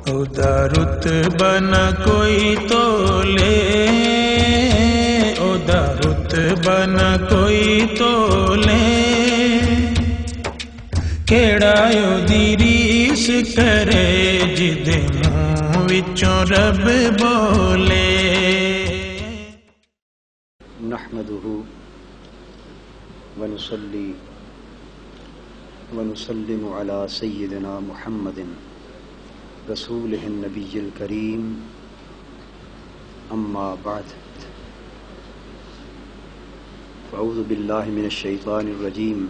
ادا رتبہ نہ کوئی تولے، ادا رتبہ نہ کوئی تولے، کیڑا دی ریس کرے جدے منہ وچوں رب بولے۔ نحمدہ ونصلی ونسلم علی سیدنا محمد رسولہ النبی الکریم، اما بعد فاعوذ باللہ من الشیطان الرجیم،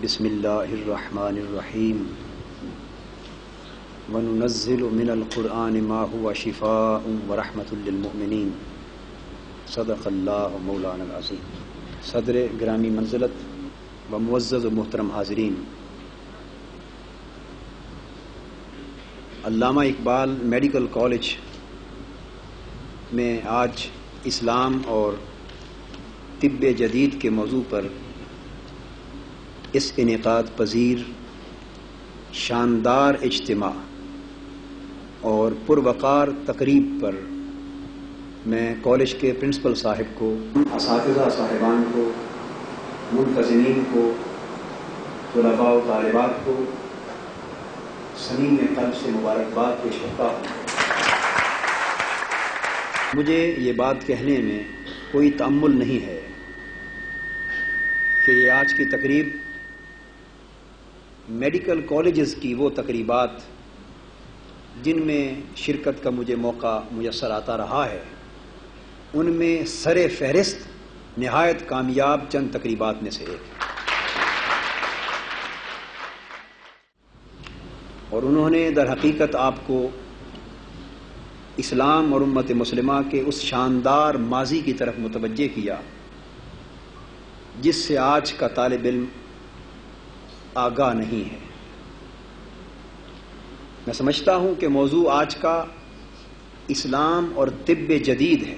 بسم اللہ الرحمن الرحیم، وننزل من القرآن ما هو شفاء ورحمۃ للمؤمنین، صدق اللہ مولانا العظیم۔ صدر گرامی منزلت و معزز و محترم حاضرین، علامہ اقبال میڈیکل کالج میں آج اسلام اور طب جدید کے موضوع پر اس انعقاد پذیر شاندار اجتماع اور پروقار تقریب پر میں کالج کے پرنسپل صاحب کو، اساتذہ صاحبان کو، منتظمین کو، طلباء و طالبات کو صمیم قلب سے مبارکباد پیش کرتا ہوں۔ مجھے یہ بات کہنے میں کوئی تأمل نہیں ہے کہ یہ آج کی تقریب میڈیکل کالجز کی وہ تقریبات جن میں شرکت کا مجھے موقع میسر آتا رہا ہے، ان میں سر فہرست نہایت کامیاب چند تقریبات میں سے ایک ہے، اور انہوں نے در حقیقت آپ کو اسلام اور امت مسلمہ کے اس شاندار ماضی کی طرف متوجہ کیا جس سے آج کا طالب علم آگاہ نہیں ہے۔ میں سمجھتا ہوں کہ موضوع آج کا اسلام اور طب جدید ہے۔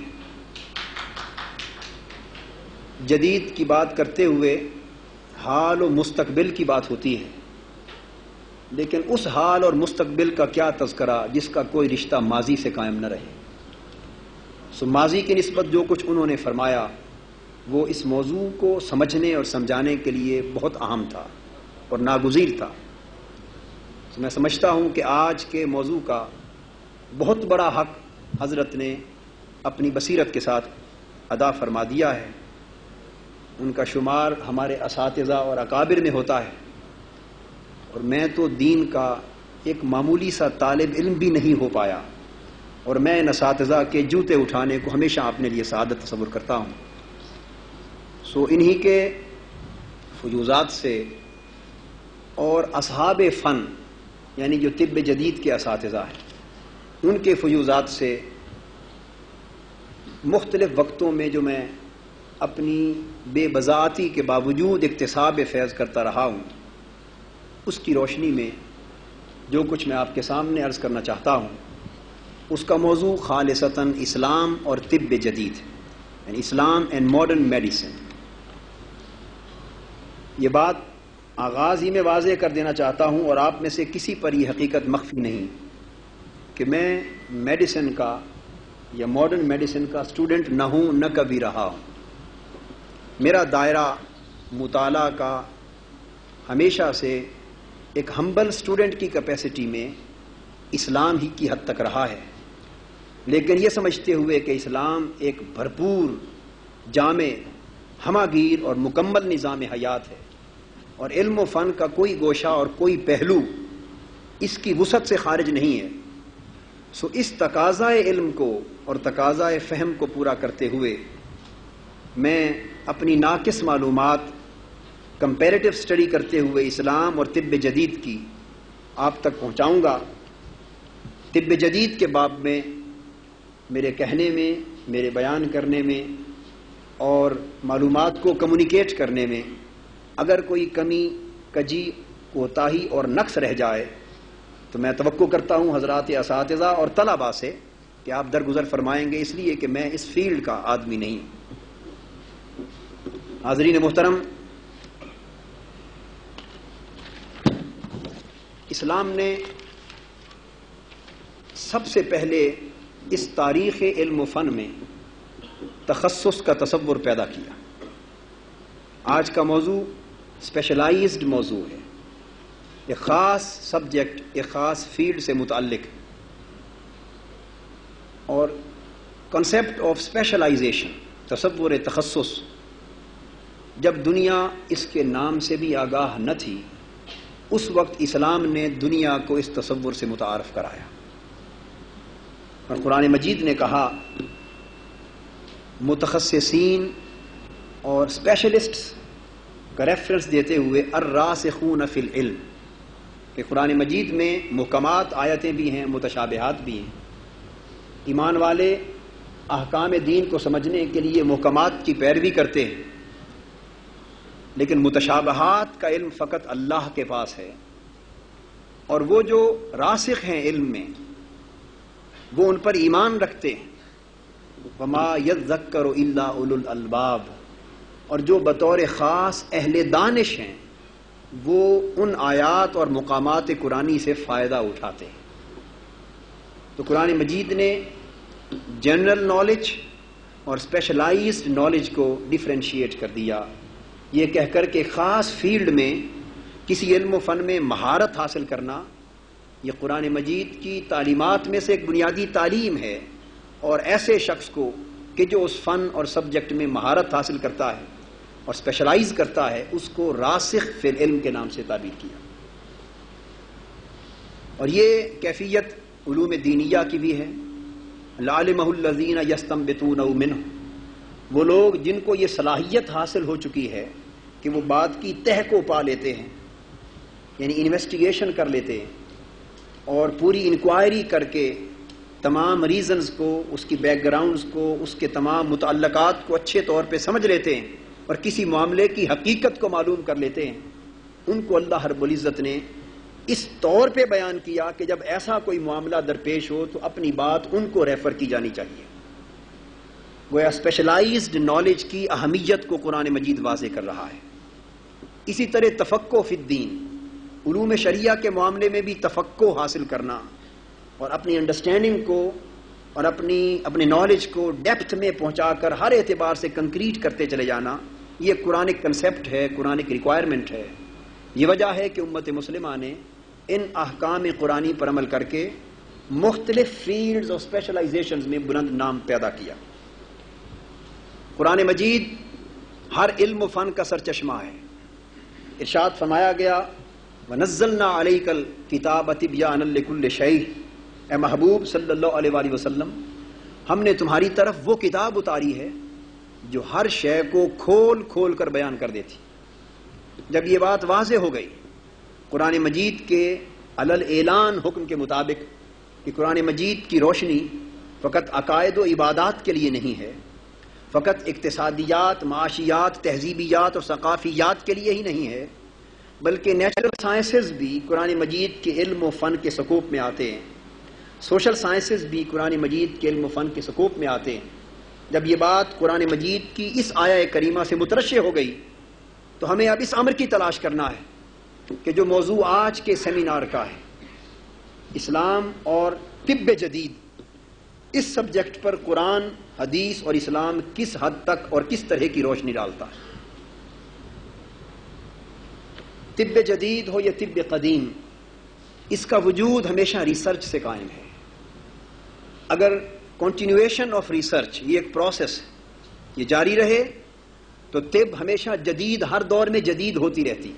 جدید کی بات کرتے ہوئے حال و مستقبل کی بات ہوتی ہے، لیکن اس حال اور مستقبل کا کیا تذکرہ جس کا کوئی رشتہ ماضی سے قائم نہ رہے۔ سو ماضی کی نسبت جو کچھ انہوں نے فرمایا وہ اس موضوع کو سمجھنے اور سمجھانے کے لیے بہت اہم تھا اور ناگزیر تھا۔ سو میں سمجھتا ہوں کہ آج کے موضوع کا بہت بڑا حق حضرت نے اپنی بصیرت کے ساتھ ادا فرما دیا ہے۔ ان کا شمار ہمارے اساتذہ اور اکابر میں ہوتا ہے، اور میں تو دین کا ایک معمولی سا طالب علم بھی نہیں ہو پایا، اور میں ان اساتذہ کے جوتے اٹھانے کو ہمیشہ اپنے لیے سعادت تصور کرتا ہوں۔ سو انہی کے فیوضات سے اور اصحاب فن یعنی جو طب جدید کے اساتذہ ہیں ان کے فیوضات سے مختلف وقتوں میں جو میں اپنی بے بضاعتی کے باوجود اکتساب فیض کرتا رہا ہوں، اس کی روشنی میں جو کچھ میں آپ کے سامنے عرض کرنا چاہتا ہوں اس کا موضوع خالصتاً اسلام اور طب جدید، یعنی اسلام اینڈ ماڈرن میڈیسن۔ یہ بات آغاز ہی میں واضح کر دینا چاہتا ہوں، اور آپ میں سے کسی پر یہ حقیقت مخفی نہیں کہ میں میڈیسن کا یا ماڈرن میڈیسن کا اسٹوڈنٹ نہ ہوں، نہ کبھی رہا ہوں۔ میرا دائرہ مطالعہ کا ہمیشہ سے ایک ہمبل اسٹوڈنٹ کی کیپیسٹی میں اسلام ہی کی حد تک رہا ہے، لیکن یہ سمجھتے ہوئے کہ اسلام ایک بھرپور، جامع، ہمہ گیر اور مکمل نظام حیات ہے، اور علم و فن کا کوئی گوشہ اور کوئی پہلو اس کی وسعت سے خارج نہیں ہے۔ سو اس تقاضائے علم کو اور تقاضائے فہم کو پورا کرتے ہوئے میں اپنی ناقص معلومات کمپیریٹو اسٹڈی کرتے ہوئے اسلام اور طب جدید کی آپ تک پہنچاؤں گا۔ طب جدید کے باب میں میرے کہنے میں، میرے بیان کرنے میں اور معلومات کو کمیونیکیٹ کرنے میں اگر کوئی کمی، کجی، کوتاہی اور نقص رہ جائے تو میں توقع کرتا ہوں حضرات اساتذہ اور طلباء سے کہ آپ درگزر فرمائیں گے، اس لیے کہ میں اس فیلڈ کا آدمی نہیں ہوں۔ حاضرین محترم، اسلام نے سب سے پہلے اس تاریخ علم و فن میں تخصص کا تصور پیدا کیا. آج کا موضوع اسپیشلائزڈ موضوع ہے، ایک خاص سبجیکٹ، ایک خاص فیلڈ سے متعلق. اور کنسیپٹ آف اسپیشلائزیشن، تصور تخصص، جب دنیا اس کے نام سے بھی آگاہ نہ تھی، اس وقت اسلام نے دنیا کو اس تصور سے متعارف کرایا. اور قرآن مجید نے کہا متخصصین اور اسپیشلسٹس کا ریفرنس دیتے ہوئے الراسخون فی العلم، کہ قرآن مجید میں محکمات آیتیں بھی ہیں، متشابہات بھی ہیں. ایمان والے احکام دین کو سمجھنے کے لیے محکمات کی پیروی کرتے ہیں، لیکن متشابہات کا علم فقط اللہ کے پاس ہے. اور وہ جو راسخ ہیں علم میں، وہ ان پر ایمان رکھتے ہیں. وما یذکر الا اولو الالباب، اور جو بطور خاص اہل دانش ہیں وہ ان آیات اور مقامات قرآنی سے فائدہ اٹھاتے ہیں. تو قرآن مجید نے جنرل نالج اور اسپیشلائزڈ نالج کو ڈیفرینشیٹ کر دیا، یہ کہہ کر کہ خاص فیلڈ میں کسی علم و فن میں مہارت حاصل کرنا یہ قرآن مجید کی تعلیمات میں سے ایک بنیادی تعلیم ہے. اور ایسے شخص کو کہ جو اس فن اور سبجیکٹ میں مہارت حاصل کرتا ہے اور اسپیشلائز کرتا ہے، اس کو راسخ فی العلم کے نام سے تعبیر کیا. اور یہ کیفیت علوم دینیہ کی بھی ہے. لعلمہ الذین یستنبطونہ منہ، وہ لوگ جن کو یہ صلاحیت حاصل ہو چکی ہے کہ وہ بات کی تہ کو پا لیتے ہیں، یعنی انویسٹیگیشن کر لیتے ہیں اور پوری انکوائری کر کے تمام ریزنز کو، اس کی بیک گراؤنڈز کو، اس کے تمام متعلقات کو اچھے طور پہ سمجھ لیتے ہیں اور کسی معاملے کی حقیقت کو معلوم کر لیتے ہیں. ان کو اللہ رب العزت نے اس طور پہ بیان کیا کہ جب ایسا کوئی معاملہ درپیش ہو تو اپنی بات ان کو ریفر کی جانی چاہیے. گویا اسپیشلائزڈ نالج کی اہمیت کو قرآن مجید واضح کر رہا ہے. اسی طرح تفقہ فی الدین، علوم شریعہ کے معاملے میں بھی تفقہ حاصل کرنا اور اپنی انڈرسٹینڈنگ کو اور اپنے نالج کو ڈیپتھ میں پہنچا کر ہر اعتبار سے کنکریٹ کرتے چلے جانا، یہ قرآن کنسیپٹ ہے، قرآن ریکوائرمنٹ ہے. یہ وجہ ہے کہ امت مسلمہ نے ان احکام قرآنی پر عمل کر کے مختلف فیلڈز اور اسپیشلائزیشنز میں بلند نام پیدا کیا. قرآن مجید ہر علم و فن کا سرچشمہ ہے. ارشاد فرمایا گیا وَنَزَّلْنَا عَلَيْكَ الْكِتَابَ تِبْيَانًا لِكُلِّ شَيْءٍ، اے محبوب صلی اللہ علیہ وآلہ وسلم، ہم نے تمہاری طرف وہ کتاب اتاری ہے جو ہر شے کو کھول کھول کر بیان کر دیتی. جب یہ بات واضح ہو گئی قرآن مجید کے علل اعلان حکم کے مطابق کہ قرآن مجید کی روشنی فقط عقائد و عبادات کے لیے نہیں ہے، فقط اقتصادیات، معاشیات، تہذیبیات اور ثقافیات کے لیے ہی نہیں ہے، بلکہ نیچرل سائنسز بھی قرآن مجید کے علم و فن کے سکوپ میں آتے ہیں، سوشل سائنسز بھی قرآن مجید کے علم و فن کے سکوپ میں آتے ہیں. جب یہ بات قرآن مجید کی اس آیہ کریمہ سے مترشح ہو گئی تو ہمیں اب اس امر کی تلاش کرنا ہے کہ جو موضوع آج کے سیمینار کا ہے، اسلام اور طب جدید، اس سبجیکٹ پر قرآن، حدیث اور اسلام کس حد تک اور کس طرح کی روشنی ڈالتا ہے. طب جدید ہو یا طب قدیم، اس کا وجود ہمیشہ ریسرچ سے قائم ہے. اگر کنٹینویشن آف ریسرچ، یہ ایک پروسیس، یہ جاری رہے تو طب ہمیشہ جدید، ہر دور میں جدید ہوتی رہتی.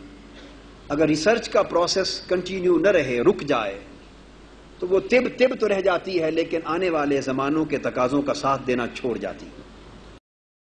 اگر ریسرچ کا پروسیس کنٹینیو نہ رہے، رک جائے، تو وہ طب تو رہ جاتی ہے لیکن آنے والے زمانوں کے تقاضوں کا ساتھ دینا چھوڑ جاتی.